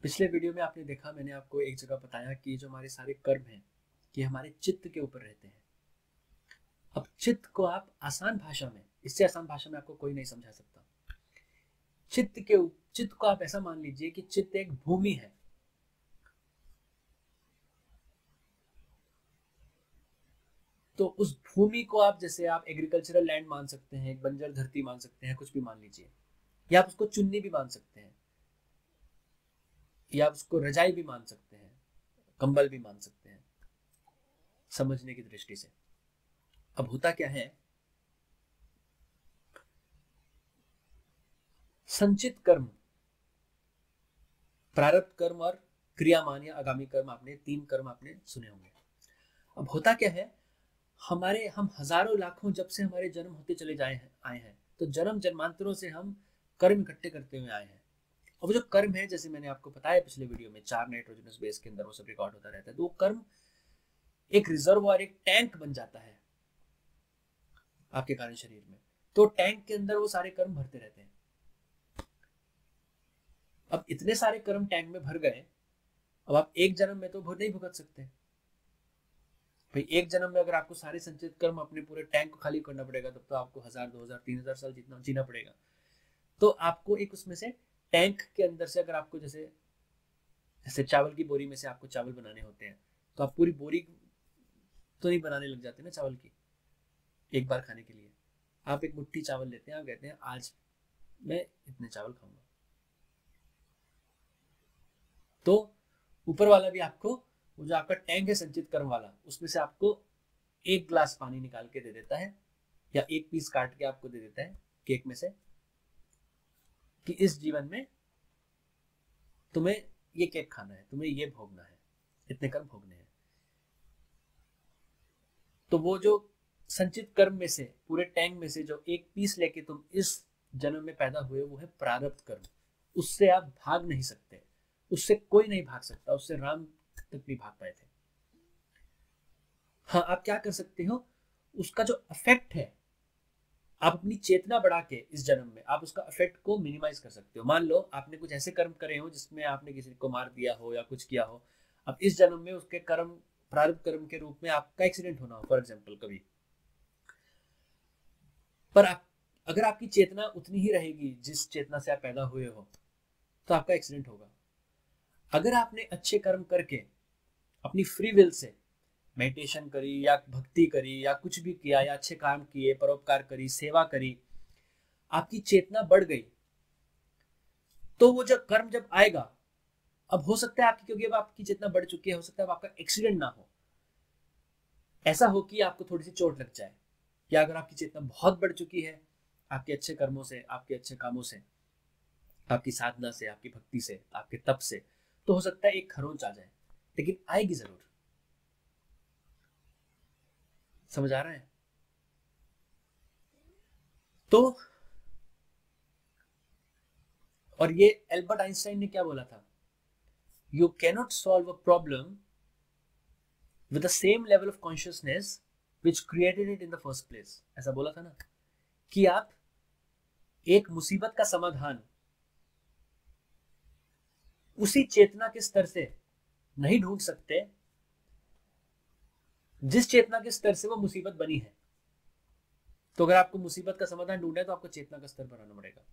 पिछले वीडियो में आपने देखा, मैंने आपको एक जगह बताया कि जो हमारे सारे कर्म हैं कि हमारे चित्त के ऊपर रहते हैं। अब चित्त को आप आसान भाषा में, इससे आसान भाषा में आपको कोई नहीं समझा सकता। चित्त को आप ऐसा मान लीजिए कि चित्त एक भूमि है। तो उस भूमि को आप, जैसे आप एग्रीकल्चरल लैंड मान सकते हैं, एक बंजर धरती मान सकते हैं, कुछ भी मान लीजिए, या आप उसको चुन्नी भी मान सकते हैं, या आप उसको रजाई भी मान सकते हैं, कंबल भी मान सकते हैं, समझने की दृष्टि से। अब होता क्या है, संचित कर्म, प्रारब्ध कर्म और क्रियामान या आगामी कर्म, आपने तीन कर्म आपने सुने होंगे। अब होता क्या है, हम हजारों लाखों जब से हमारे जन्म होते चले आए हैं, तो जन्म जन्मांतरों से हम कर्म इकट्ठे करते हुए आए हैं। और वो जो कर्म है, जैसे मैंने आपको बताया पिछले वीडियो में, 4 नाइट्रोजनस बेस के अंदर वो सब रिकॉर्ड होता रहता है। तो वो कर्म एक रिजर्व और एक टैंक बन जाता है आपके कार्य शरीर में। तो टैंक के अंदर वो सारे कर्म भरते रहते हैं। अब इतने सारे कर्म टैंक में भर गए, अब आप एक जन्म में तो नहीं भुगत सकते भाई। एक जन्म में अगर आपको सारे संचित कर्म अपने पूरे टैंक को खाली करना पड़ेगा, तब तो आपको 1000, 2000, 3000 साल जितना जीना पड़ेगा। तो आपको एक उसमें से टैंक के अंदर से, अगर आपको जैसे जैसे चावल की बोरी में से आपको चावल बनाने होते हैं, तो आप पूरी बोरी तो नहीं बनाने लग जाते ना चावल की एक बार खाने के लिए। आप एक मुट्ठी चावल लेते हैं, आप कहते हैं आज मैं इतने चावल खाऊंगा। तो ऊपर वाला भी आपको, वो जो आपका टैंक है संचित कर्म वाला, उसमें से आपको एक ग्लास पानी निकाल के दे देता है, या एक पीस काट के आपको दे देता है केक में से, कि इस जीवन में तुम्हें ये केक खाना है, तुम्हें ये भोगना है, इतने कर्म भोगने हैं। तो वो जो संचित कर्म में से, पूरे टैंक में से जो एक पीस लेके तुम इस जन्म में पैदा हुए, वो है प्रारब्ध कर्म। उससे आप भाग नहीं सकते, उससे कोई नहीं भाग सकता, उससे राम तक भी भाग पाए थे। हाँ, आप क्या कर सकते हो, उसका जो इफेक्ट है, आप अपनी चेतना बढ़ा के इस जन्म में आप उसका इफेक्ट को मिनिमाइज कर सकते हो। मान लो आपने कुछ ऐसे कर्म करे हो जिसमें आपने किसी को मार दिया हो या कुछ किया हो। अब इस जन्म में उसके कर्म, प्रारब्ध कर्म के रूप में आपका एक्सीडेंट होना हो फॉर एग्जाम्पल कभी। पर आप, अगर आपकी चेतना उतनी ही रहेगी जिस चेतना से आप पैदा हुए हो, तो आपका एक्सीडेंट होगा। अगर आपने अच्छे कर्म करके अपनी फ्री विल से मेडिटेशन करी, या भक्ति करी, या कुछ भी किया, या अच्छे काम किए, परोपकार करी, सेवा करी, आपकी चेतना बढ़ गई, तो वो जब कर्म जब आएगा, अब हो सकता है आपकी, क्योंकि अब आपकी चेतना बढ़ चुकी है, हो सकता है अब आपका एक्सीडेंट ना हो, ऐसा हो कि आपको थोड़ी सी चोट लग जाए। या अगर आपकी चेतना बहुत बढ़ चुकी है, आपके अच्छे कर्मों से, आपके अच्छे कामों से, आपकी साधना से, आपकी भक्ति से, आपके तप से, तो हो सकता है एक खरोंच आ जाए, लेकिन आएगी जरूर। समझ आ रहा है? तो, और ये एल्बर्ट आइंस्टाइन ने क्या बोला था, you cannot solve a problem with the same level of consciousness which created it in the first place. ऐसा बोला था ना, कि आप एक मुसीबत का समाधान उसी चेतना के स्तर से नहीं ढूंढ सकते जिस चेतना के स्तर से वो मुसीबत बनी है। तो अगर आपको मुसीबत का समाधान ढूंढना है, तो आपको चेतना का स्तर बढ़ाना पड़ेगा।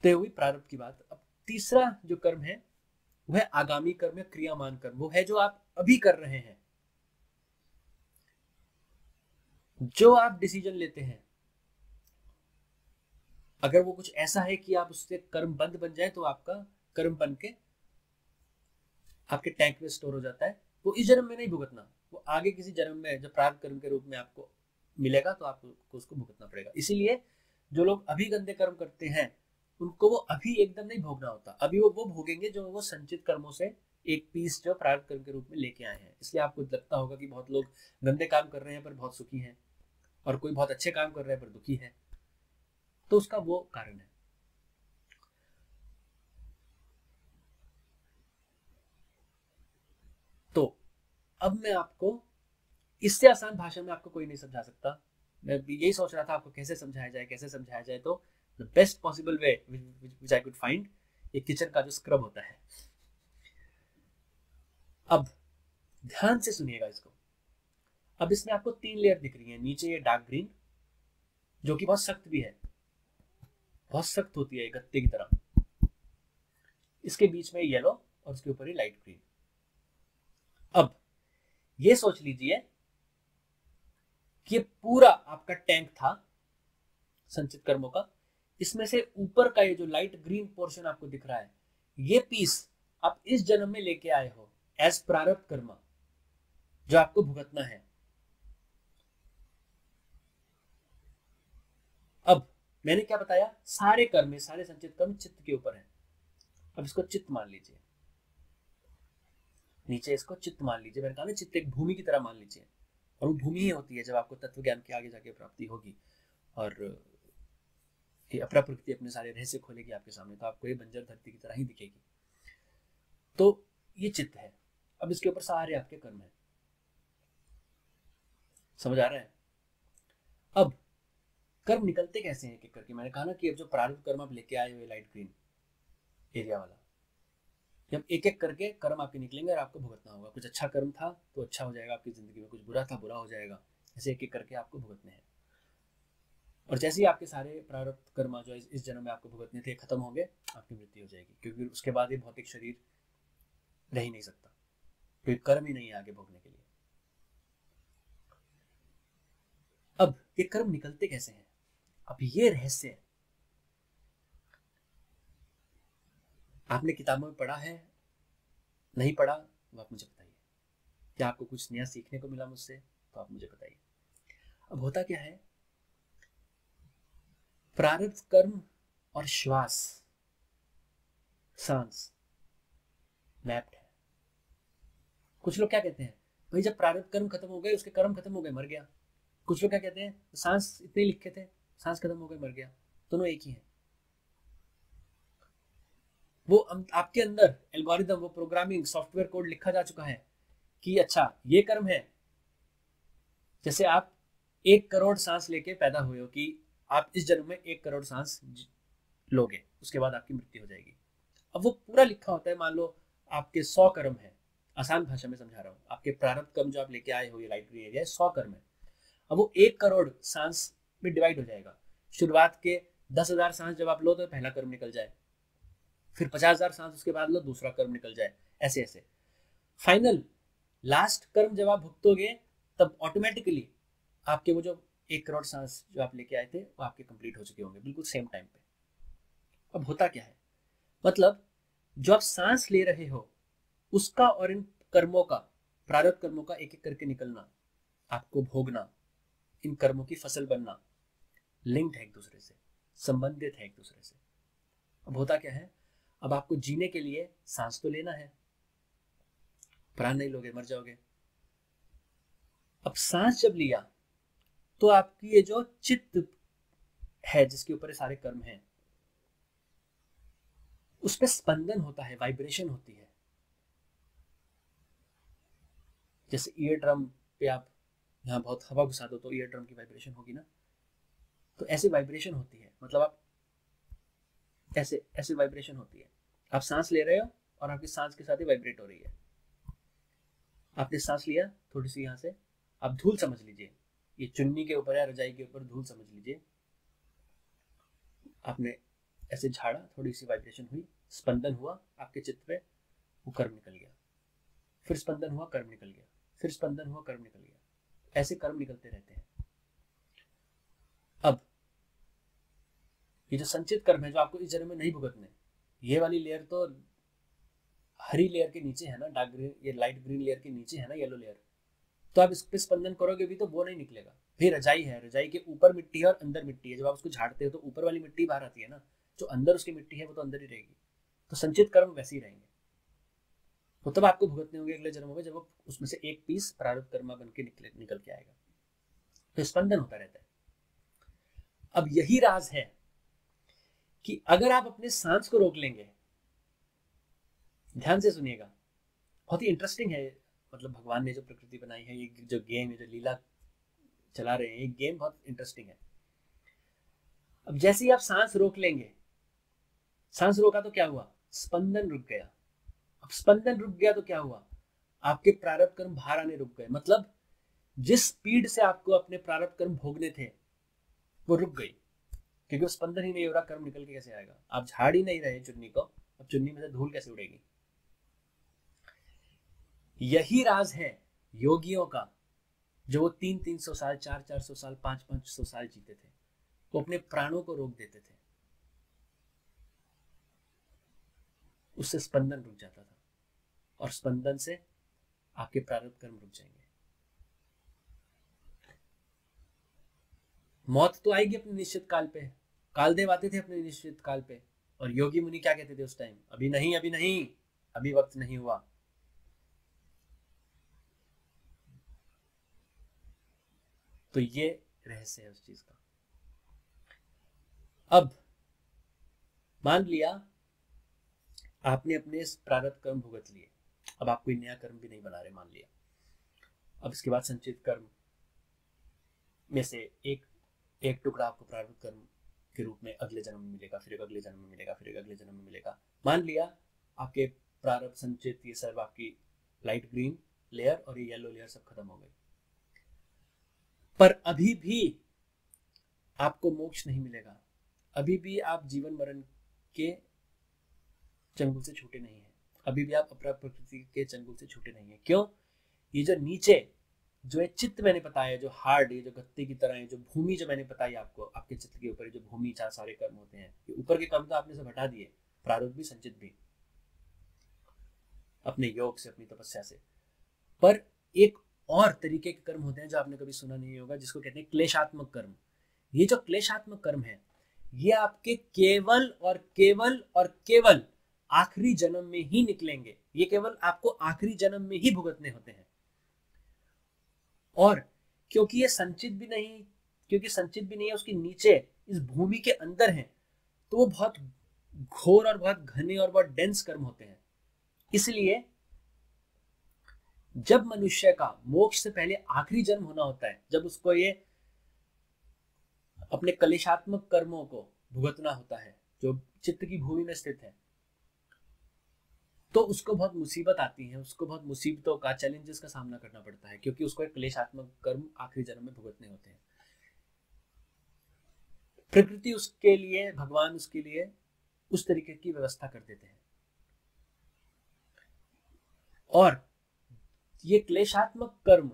तो हुई प्रारब्ध की बात। अब तीसरा जो कर्म है, वो है आगामी कर्म या क्रियामान कर्म। वो है जो आप अभी कर रहे हैं, जो आप डिसीजन लेते हैं। अगर वो कुछ ऐसा है कि आप उससे कर्म बंद बन जाए, तो आपका कर्म बन के आपके टैंक में स्टोर हो जाता है। वो इस जन्म में नहीं भुगतना, वो आगे किसी जन्म में जब प्रारब्ध कर्म के रूप में आपको मिलेगा, तो आपको उसको भुगतना पड़ेगा। इसीलिए जो लोग अभी गंदे कर्म करते हैं, उनको वो अभी एकदम नहीं भोगना होता। अभी वो भोगेंगे जो वो संचित कर्मों से एक पीस जो प्रारब्ध कर्म के रूप में लेके आए हैं। इसलिए आपको लगता होगा कि बहुत लोग गंदे काम कर रहे हैं पर बहुत सुखी हैं, और कोई बहुत अच्छे काम कर रहे हैं पर दुखी है। तो उसका वो कारण है। तो अब मैं आपको, इससे आसान भाषा में आपको कोई नहीं समझा सकता। मैं यही सोच रहा था आपको कैसे समझाया जाए, कैसे समझाया जाए। तो the best possible way which I could find ये किचन का जो स्क्रब होता है। अब ध्यान से सुनिएगा इसको। अब इसमें आपको 3 लेयर दिख रही है। नीचे ये डार्क ग्रीन जो कि बहुत सख्त भी है, बहुत सख्त होती है गत्ते की तरह। इसके बीच में येलो और उसके ऊपर ये लाइट ग्रीन। अब ये सोच लीजिए कि ये पूरा आपका टैंक था संचित कर्मों का। इसमें से ऊपर का ये जो लाइट ग्रीन पोर्शन आपको दिख रहा है, ये पीस आप इस जन्म में लेके आए हो एज प्रारब्ध कर्म जो आपको भुगतना है। अब मैंने क्या बताया, सारे कर्म, सारे संचित कर्म चित्त के ऊपर है। अब इसको चित्त मान लीजिए, नीचे इसको चित्त मान लीजिए। मैंने कहा ना चित्त एक भूमि की तरह मान लीजिए, और वो भूमि ही होती है जब आपको तत्व ज्ञान की आगे जाके प्राप्ति होगी और ये अपरा प्रकृति अपने सारे रहस्य खोलेगी आपके सामने, तो आपको ये बंजर धरती की तरह ही दिखेगी। तो ये चित्त है। अब इसके ऊपर सारे आपके कर्म है। समझ आ रहा है? अब कर्म निकलते कैसे हैं एक करके? मैंने कहा ना कि अब जो प्रारब्ध कर्म आप लेके आए हुए लाइट ग्रीन एरिया वाला, जब एक एक करके कर्म आपके निकलेंगे और आपको भुगतना होगा। कुछ अच्छा कर्म था तो अच्छा हो जाएगा आपकी जिंदगी में, कुछ बुरा था बुरा हो जाएगा। ऐसे एक एक करके आपको भुगतने हैं। और जैसे ही आपके सारे प्रारब्ध कर्म जो इस जन्म में आपको भुगतने थे खत्म होंगे, आपकी मृत्यु हो जाएगी, क्योंकि उसके बाद ये भौतिक शरीर रह ही नहीं सकता, क्योंकि कर्म ही नहीं है आगे भोगने के लिए। अब ये कर्म निकलते कैसे हैं? अब ये रहस्य है। आपने किताबों में पढ़ा है, नहीं पढ़ा, वो आप मुझे बताइए। क्या आपको कुछ नया सीखने को मिला मुझसे? तो आप मुझे बताइए। अब होता क्या है, प्रारब्ध कर्म और श्वास, सांस मैप्ड है। कुछ लोग क्या कहते हैं, भाई जब प्रारब्ध कर्म खत्म हो गए, उसके कर्म खत्म हो गए, मर गया। कुछ लोग क्या कहते हैं, सांस इतने लिखे थे, सांस खत्म हो गए, मर गया। दोनों एक ही है। वो आपके अंदर एल्गोरिदम, वो प्रोग्रामिंग सॉफ्टवेयर कोड लिखा जा चुका है कि अच्छा ये कर्म है। जैसे आप 1 करोड़ सांस लेके पैदा हुए हो कि आप इस जन्म में 1 करोड़ सांस लोगे, उसके बाद आपकी मृत्यु हो जाएगी। अब वो पूरा लिखा होता है। मान लो आपके 100 कर्म है, आसान भाषा में समझा रहा हूँ। आपके प्रारब्ध कर्म जो आप लेके आए हो, ये लाइट ग्रीन एरिया 100 कर्म है। अब वो 1 करोड़ सांस में डिवाइड हो जाएगा। शुरुआत के 10,000 सांस जब आप लो तो पहला कर्म निकल जाए, फिर 50,000 सांस उसके बाद लो, दूसरा कर्म निकल जाए, ऐसे ऐसे। फाइनल लास्ट कर्म जब आप भुगतोगे, तब ऑटोमेटिकली आपके वो जो 1 करोड़ सांस जो आप लेके आए थे वो आपके कंप्लीट हो चुके होंगे, बिल्कुल सेम टाइम पे। अब होता क्या है, मतलब जो आप सांस ले रहे हो उसका और इन कर्मों का, प्रारब्ध कर्मों का एक एक करके निकलना, आपको भोगना, इन कर्मों की फसल बनना, लिंक्ड है एक दूसरे से, संबंधित है एक दूसरे से। अब होता क्या है, अब आपको जीने के लिए सांस तो लेना है, प्राण नहीं लोगे मर जाओगे। अब सांस जब लिया तो आपकी ये जो चित्त है जिसके ऊपर सारे कर्म हैं, उस पर स्पंदन होता है, वाइब्रेशन होती है। जैसे ईयर ड्रम पे आप यहाँ बहुत हवा घुसा दो तो ईयर ड्रम की वाइब्रेशन होगी ना, तो ऐसे वाइब्रेशन होती है। मतलब आप ऐसे ऐसे वाइब्रेशन होती है। आप सांस ले रहे हो और आपकी सांस के साथ ही वाइब्रेट हो रही है। आपने सांस लिया थोड़ी सी, यहाँ से आप धूल समझ लीजिए, ये चुन्नी के ऊपर या रजाई के ऊपर धूल समझ लीजिए। आपने ऐसे झाड़ा, थोड़ी सी वाइब्रेशन हुई, स्पंदन हुआ आपके चित्त पे, वो कर्म निकल गया। फिर स्पंदन हुआ, कर्म निकल गया, फिर स्पंदन हुआ, कर्म निकल गया। ऐसे कर्म निकलते रहते हैं। अब ये जो संचित कर्म है जो आपको इस जन्म में नहीं भुगतने, ये वाली लेयर तो हरी लेयर के नीचे है ना, डार्क ग्रीन, ये लाइट ग्रीन लेयर के नीचे है ना येलो लेयर, तो आप इस पे स्पंदन करोगे भी तो वो नहीं निकलेगा। फिर रजाई है, रजाई के ऊपर मिट्टी है और अंदर मिट्टी है। जब आप उसको झाड़ते हो तो ऊपर वाली मिट्टी बाहर आती है ना, जो अंदर उसकी मिट्टी है वो तो अंदर ही रहेगी। तो संचित कर्म वैसे ही रहेंगे, तो तब आपको भुगतने होंगे अगले जन्मों में, जब वो उसमें से एक पीस प्रारब्ध कर्म बन के निकल के आएगा। तो स्पंदन होता रहता है। अब यही राज है कि अगर आप अपने सांस को रोक लेंगे, ध्यान से सुनिएगा, बहुत ही इंटरेस्टिंग है। मतलब भगवान ने जो प्रकृति बनाई है, ये जो गेम है, जो लीला चला रहे हैं, ये गेम बहुत इंटरेस्टिंग है। अब जैसे ही आप सांस रोक लेंगे, सांस रोका तो क्या हुआ, स्पंदन रुक गया। अब स्पंदन रुक गया तो क्या हुआ, आपके प्रारब्ध कर्म बाहर आने रुक गए, मतलब जिस स्पीड से आपको अपने प्रारब्ध कर्म भोगने थे वो रुक गई, क्योंकि वो स्पंदन ही नहीं हो रहा, कर्म निकल के कैसे आएगा। आप झाड़ ही नहीं रहे चुन्नी को, अब चुन्नी में से धूल कैसे उड़ेगी। यही राज है योगियों का, जो वो 300-300 साल, 400-400 साल, 500-500 साल जीते थे, वो अपने प्राणों को रोक देते थे, उससे स्पंदन रुक जाता था, और स्पंदन से आपके प्रारब्ध कर्म रुक जाएंगे। मौत तो आएगी अपने निश्चित काल पे, कालदेव आते थे अपने निश्चित काल पे, और योगी मुनि क्या कहते थे उस टाइम, अभी नहीं, अभी नहीं, अभी वक्त नहीं हुआ। तो ये रहस्य है उस चीज का। अब मान लिया आपने अपने प्रारब्ध कर्म भुगत लिए, अब आप कोई नया कर्म भी नहीं बना रहे, मान लिया। अब इसके बाद संचित कर्म में से एक टुकड़ा आपको प्रारब्ध कर्म के रूप में अगले जन्म में मिलेगा, फिर अगले जन्म में मिलेगा, फिर अगले जन्म में मिलेगा। मान लिया आपके प्रारब्ध संचित ये सब आपकी लाइट ग्रीन लेयर और ये येलो लेयर सब खत्म हो गई, पर अभी भी आपको मोक्ष नहीं मिलेगा, अभी भी आप जीवन मरण के चंगुल से छूटे नहीं है, अभी भी आप अपरा प्रकृति के चंगुल से छूटे नहीं है। क्यों? ये जो नीचे जो एक चित्त मैंने बताया, जो हार्ड, ये जो गत्ते की तरह है, जो भूमि जो मैंने बताई आपको, आपके चित्त के ऊपर जो भूमि चार सारे कर्म होते हैं, ये ऊपर के कर्म तो आपने सब हटा दिए, प्रारब्ध भी संचित भी, अपने योग से, अपनी तपस्या से, पर एक और तरीके के कर्म होते हैं जो आपने कभी सुना नहीं होगा, जिसको कहते हैं क्लेशात्मक कर्म। ये जो क्लेशात्मक कर्म है, ये आपके केवल और केवल और केवल आखिरी जन्म में ही निकलेंगे, ये केवल आपको आखिरी जन्म में ही भुगतने होते हैं। और क्योंकि ये संचित भी नहीं, क्योंकि संचित भी नहीं है, उसके नीचे इस भूमि के अंदर है, तो वो बहुत घोर और बहुत घने और बहुत डेंस कर्म होते हैं। इसलिए जब मनुष्य का मोक्ष से पहले आखिरी जन्म होना होता है, जब उसको ये अपने कलेशात्मक कर्मों को भुगतना होता है जो चित्त की भूमि में स्थित है, तो उसको बहुत मुसीबत आती है, उसको बहुत मुसीबतों का, चैलेंजेस का सामना करना पड़ता है, क्योंकि उसको एक क्लेशात्मक कर्म आखिरी जन्म में भुगतने होते हैं। प्रकृति उसके लिए, भगवान उसके लिए उस तरीके की व्यवस्था कर देते हैं। और ये क्लेशात्मक कर्म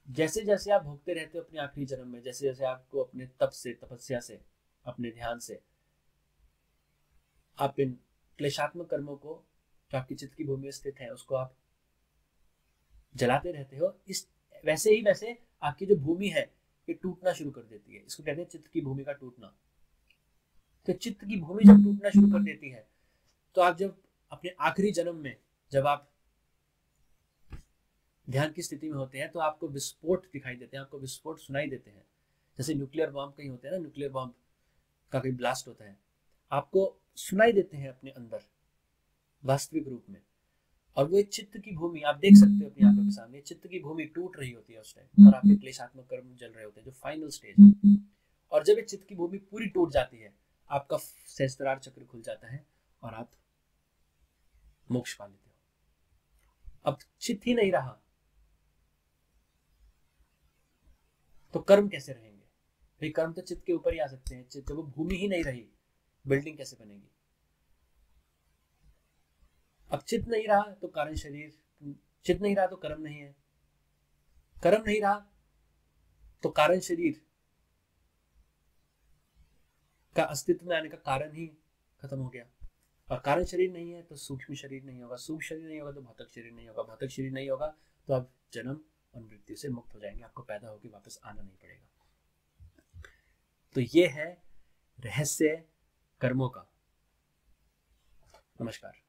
जैसे जैसे आप भोगते रहते हो अपने आखिरी जन्म में, जैसे जैसे आपको अपने तप से, तपस्या से, अपने ध्यान से आप इन क्लेशात्मक कर्मों को जो आपकी चित्त की भूमि में स्थित है उसको आप जलाते रहते हो, इस वैसे आपकी जो भूमि है ये टूटना शुरू कर देती है। इसको कहते हैं चित्त की भूमि का टूटना। तो चित्त की भूमि जब टूटना शुरू कर देती है, तो आप जब अपने आखिरी जन्म में जब आप ध्यान की स्थिति में होते हैं, तो आपको विस्फोट दिखाई देते हैं, आपको विस्फोट सुनाई देते हैं, जैसे न्यूक्लियर बॉम्ब कहीं होते हैं ना, न्यूक्लियर बॉम्ब का कहीं ब्लास्ट होता है, आपको सुनाई देते हैं अपने अंदर वास्तविक रूप में। और वो चित्त की भूमि आप देख सकते हो अपनी आंखों के सामने, चित्त की भूमि टूट रही होती है उस टाइम, और आपके क्लेशात्मक कर्म जल रहे होते हैं, जो फाइनल स्टेज है। और जब ये चित्त की भूमि पूरी टूट जाती है, आपका सहस्त्रार चक्र खुल जाता है और आप मोक्ष पा लेते हो। अब चित्त ही नहीं रहा तो कर्म कैसे रहेंगे भाई? कर्म तो चित्त के ऊपर ही आ सकते हैं, जब वो भूमि ही नहीं रही, बिल्डिंग कैसे बनेगी? अब चित्त नहीं रहा तो कारण शरीर, चित्त नहीं रहा तो कर्म नहीं है, कर्म नहीं रहा तो कारण शरीर का अस्तित्व में आने का कारण ही खत्म हो गया। और कारण शरीर नहीं है तो सूक्ष्म शरीर नहीं होगा, सूक्ष्म शरीर नहीं होगा तो भौतिक शरीर नहीं होगा, भौतिक शरीर नहीं होगा तो आप जन्म और मृत्यु से मुक्त हो जाएंगे, आपको पैदा होकर वापस आना नहीं पड़ेगा। तो ये है रहस्य कर्मों का। नमस्कार।